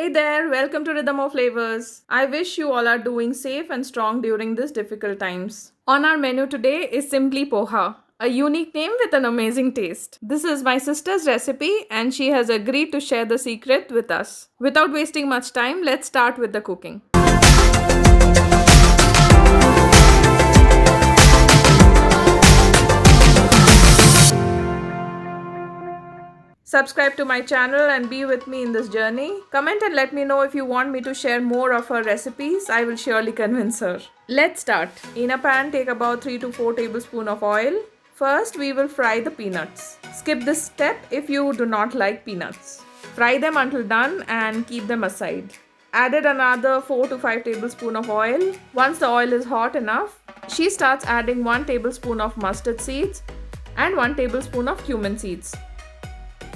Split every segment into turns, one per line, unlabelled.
Hey there, welcome to Rhythm of Flavors. I wish you all are doing safe and strong during these difficult times. On our menu today is simply poha, a unique name with an amazing taste. This is my sister's recipe and she has agreed to share the secret with us. Without wasting much time, let's start with the cooking. Subscribe to my channel and be with me in this journey. Comment and let me know if you want me to share more of her recipes. I will surely convince her. Let's start. In a pan, take about 3 to 4 tablespoons of oil. First, we will fry the peanuts. Skip this step if you do not like peanuts. Fry them until done and keep them aside. Added another 4 to 5 tablespoons of oil. Once the oil is hot enough, she starts adding 1 tablespoon of mustard seeds and 1 tablespoon of cumin seeds.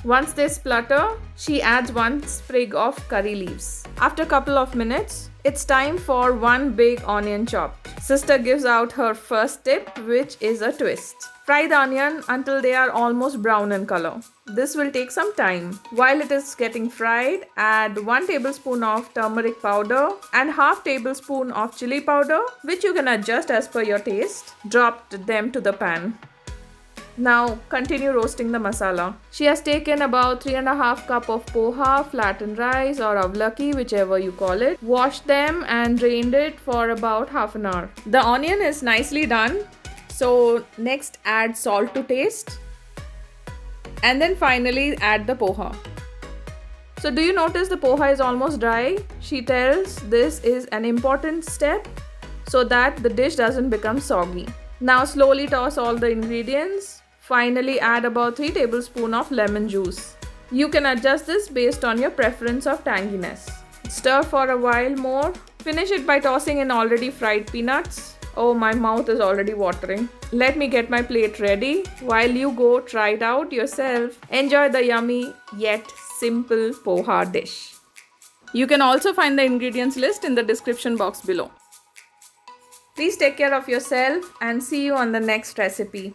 Once they splutter, she adds 1 sprig of curry leaves. After a couple of minutes, it's time for 1 big onion chopped. Sister gives out her first tip, which is a twist. Fry the onion until they are almost brown in color. This will take some time. While it is getting fried, add 1 tablespoon of turmeric powder and half tablespoon of chili powder, which you can adjust as per your taste. Drop them to the pan. Now continue roasting the masala. She has taken about 3.5 cup of poha, flattened rice or avlaki, whichever you call it. Washed them and drained it for about half an hour. The onion is nicely done. So next add salt to taste. And then finally add the poha. So do you notice the poha is almost dry? She tells this is an important step so that the dish doesn't become soggy. Now slowly toss all the ingredients. Finally add about 3 tablespoons of lemon juice. You can adjust this based on your preference of tanginess. Stir for a while more. Finish it by tossing in already fried peanuts. Oh, my mouth is already watering. Let me get my plate ready. While you go try it out yourself, enjoy the yummy yet simple poha dish. You can also find the ingredients list in the description box below. Please take care of yourself and see you on the next recipe.